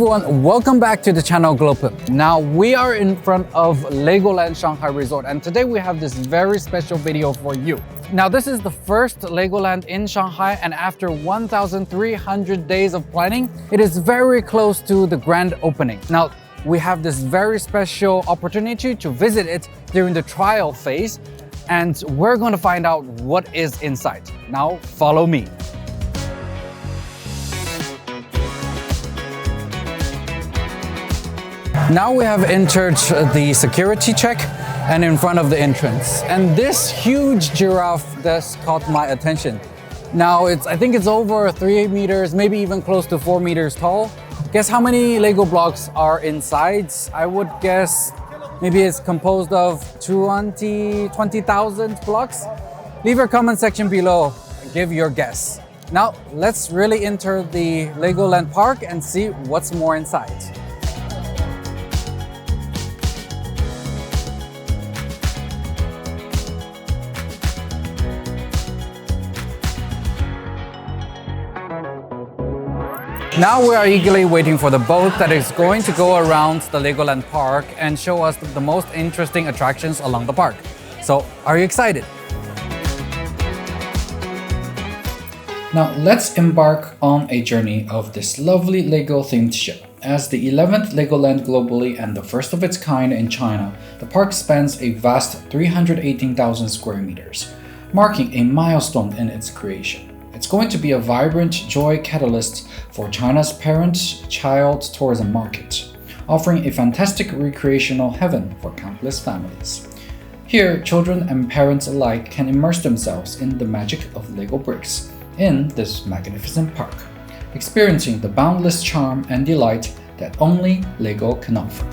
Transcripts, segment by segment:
everyone, welcome back to the channel Global. Now we are in front of Legoland Shanghai Resort, and today we have this very special video for you. Now this is the first Legoland in Shanghai, and after 1,300 days of planning, it is very close to the grand opening. Now we have this very special opportunity to visit it during the trial phase, and we're going to find out what is inside. Now follow me. Now we have entered the security check and in front of the entrance. And this huge giraffe just caught my attention. Now I think it's over 3 meters, maybe even close to 4 meters tall. Guess how many Lego blocks are inside? I would guess maybe it's composed of 20,000 blocks. Leave your comment section below, give your guess. Now let's really enter the Legoland Park and see what's more inside. Now we are eagerly waiting for the boat that is going to go around the Legoland Park and show us the most interesting attractions along the park. So, are you excited? Now let's embark on a journey of this lovely Lego themed ship. As the 11th Legoland globally and the first of its kind in China, the park spans a vast 318,000 square meters, marking a milestone in its creation. It's going to be a vibrant joy catalyst for China's parent-child tourism market, offering a fantastic recreational heaven for countless families. Here, children and parents alike can immerse themselves in the magic of Lego bricks in this magnificent park, experiencing the boundless charm and delight that only Lego can offer.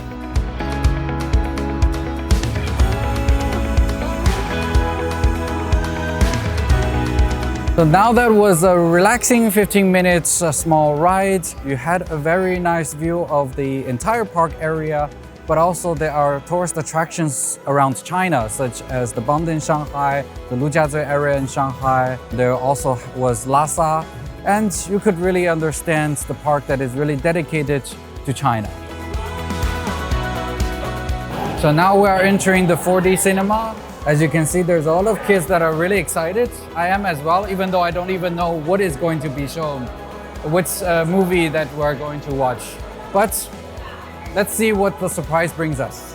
So now that was a relaxing 15 minutes small ride. You had a very nice view of the entire park area, but also there are tourist attractions around China, such as the Bund in Shanghai, the Lujiazui area in Shanghai. There also was Lhasa, and you could really understand the park that is really dedicated to China. So now we are entering the 4D cinema. As you can see, there's a lot of kids that are really excited. I am as well, even though I don't even know what is going to be shown, which movie that we're going to watch. But let's see what the surprise brings us.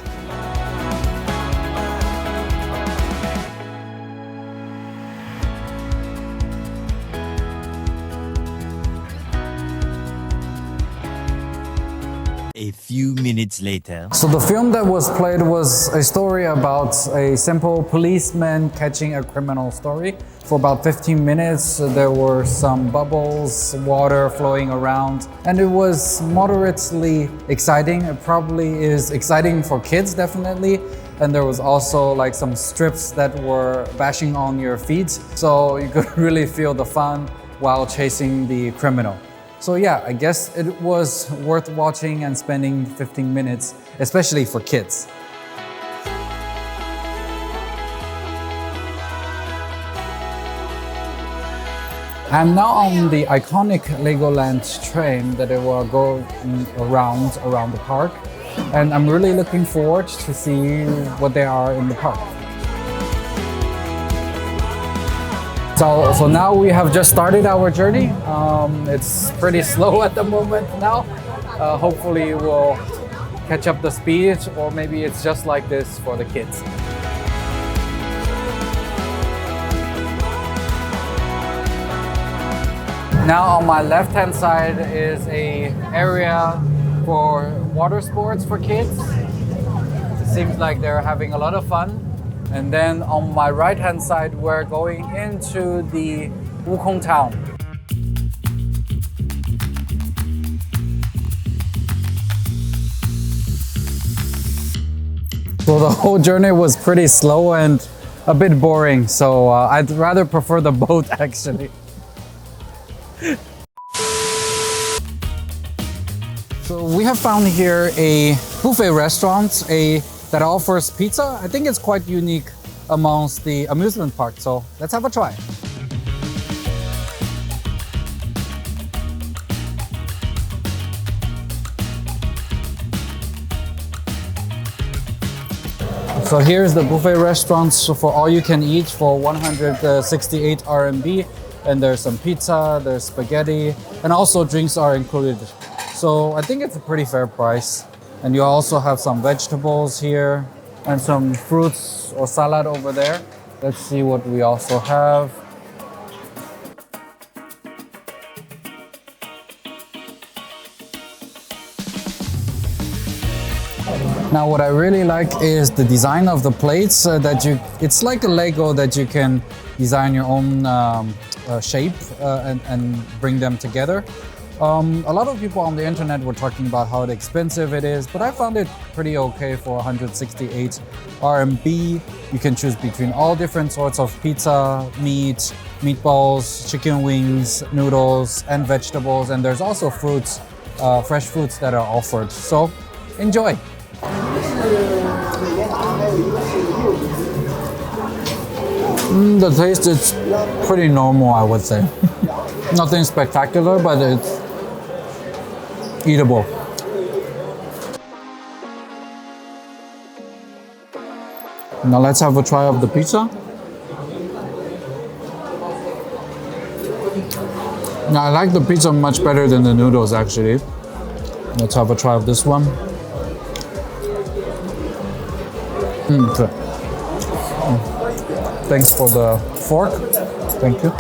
A few minutes later. So the film that was played was a story about a simple policeman catching a criminal story. For about 15 minutes, there were some bubbles, water flowing around, and it was moderately exciting. It probably is exciting for kids, definitely. And there was also like some strips that were bashing on your feet, so you could really feel the fun while chasing the criminal. So yeah, I guess it was worth watching and spending 15 minutes, especially for kids. I'm now on the iconic Legoland train that will go around the park, and I'm really looking forward to see what they are in the park. So now we have just started our journey. It's pretty slow at the moment now. Hopefully we'll catch up the speed, or maybe it's just like this for the kids. Now on my left-hand side is an area for water sports for kids. It seems like they're having a lot of fun. And then on my right-hand side, we're going into the Wukong town. So the whole journey was pretty slow and a bit boring, so I'd rather prefer the boat actually. So we have found here a buffet restaurant that offers pizza. I think it's quite unique amongst the amusement park, so let's have a try. So here's the buffet restaurant for all you can eat for 168 RMB. And there's some pizza, there's spaghetti, and also drinks are included. So I think it's a pretty fair price. And you also have some vegetables here and some fruits or salad over there. Let's see what we also have. Now what I really like is the design of the plates it's like a Lego that you can design your own shape and bring them together. A lot of people on the internet were talking about how expensive it is, but I found it pretty okay for 168 RMB. You can choose between all different sorts of pizza, meat, meatballs, chicken wings, noodles, and vegetables. And there's also fruits, fresh fruits that are offered. So enjoy. The taste is pretty normal, I would say. Nothing spectacular, but it's eatable. Now let's have a try of the pizza. Now I like the pizza much better than the noodles actually. Let's have a try of this one. Okay. Thanks for the fork. Thank you.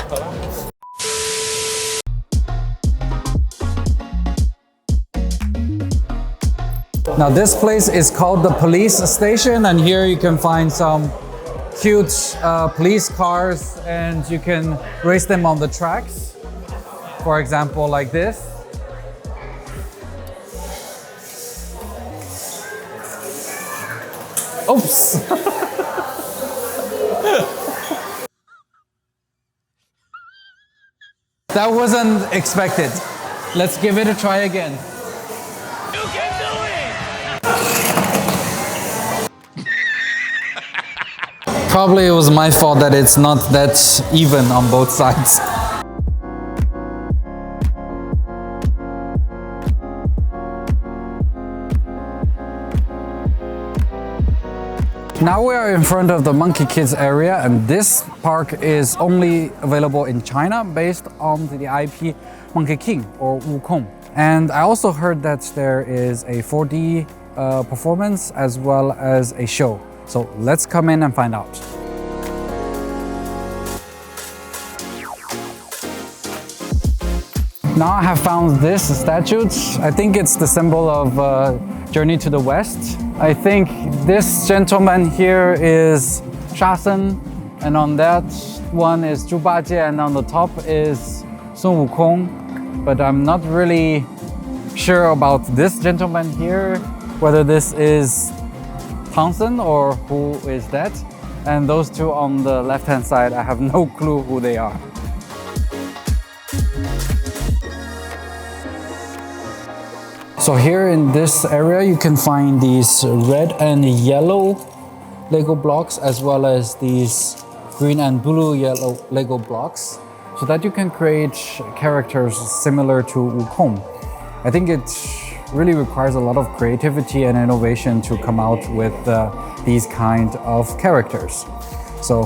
Now this place is called the police station, and here you can find some cute police cars, and you can race them on the tracks. For example, like this. Oops! That wasn't expected. Let's give it a try again. You can do it! Probably it was my fault that it's not that even on both sides. Now we are in front of the Monkie Kids area, and this park is only available in China based on the IP Monkey King or Wukong. And I also heard that there is a 4D performance as well as a show. So let's come in and find out. Now I have found this statue. I think it's the symbol of Journey to the West. I think this gentleman here is Shasen, and on that one is Zhu Bajie, and on the top is Sun Wukong. But I'm not really sure about this gentleman here, whether this is Townsend or who is that. And those two on the left-hand side, I have no clue who they are. So here in this area, you can find these red and yellow Lego blocks, as well as these green and blue yellow Lego blocks, so that you can create characters similar to Wukong. I think it really requires a lot of creativity and innovation to come out with these kind of characters. So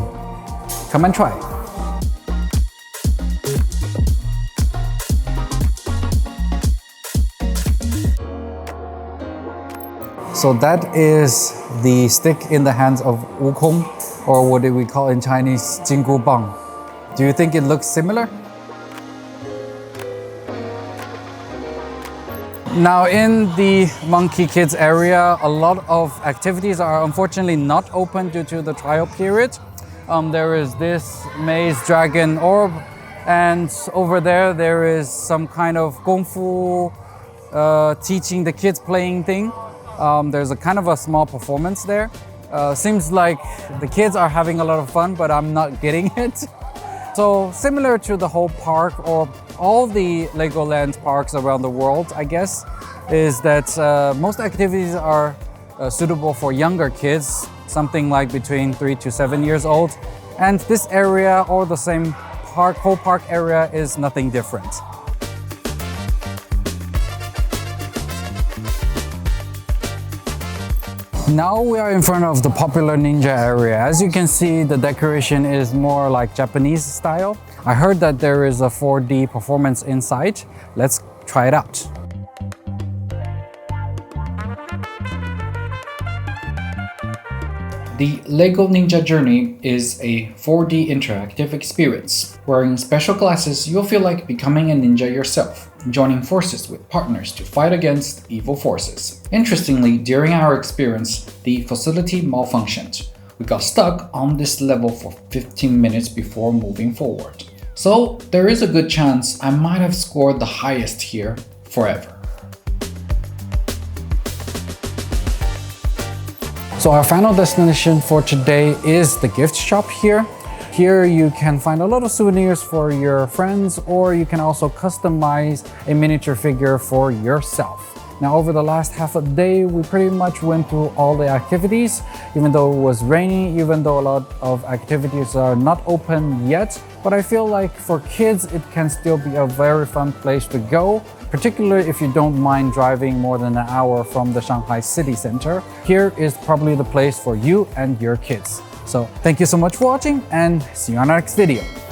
come and try. So that is the stick in the hands of Wukong, or what do we call in Chinese, Jinggu Bang. Do you think it looks similar? Now in the Monkie Kids area, a lot of activities are unfortunately not open due to the trial period. There is this maze dragon orb, and over there is some kind of kung fu teaching the kids playing thing. There's a kind of a small performance there. Seems like the kids are having a lot of fun, but I'm not getting it. So similar to the whole park, or all the Legoland parks around the world, I guess, is that most activities are suitable for younger kids, something like between 3 to 7 years old. And this area, or the same park, whole park area, is nothing different. Now we are in front of the popular ninja area. As you can see, the decoration is more like Japanese style. I heard that there is a 4D performance inside. Let's try it out. The LEGO Ninja Journey is a 4D interactive experience. Wearing special glasses, you'll feel like becoming a ninja yourself, joining forces with partners to fight against evil forces. Interestingly, during our experience, the facility malfunctioned. We got stuck on this level for 15 minutes before moving forward. So there is a good chance I might have scored the highest here forever. So our final destination for today is the gift shop here. Here you can find a lot of souvenirs for your friends, or you can also customize a miniature figure for yourself. Now over the last half a day, we pretty much went through all the activities, even though it was rainy, even though a lot of activities are not open yet. But I feel like for kids, it can still be a very fun place to go, particularly if you don't mind driving more than an hour from the Shanghai city center. Here is probably the place for you and your kids. So thank you so much for watching, and see you on our next video.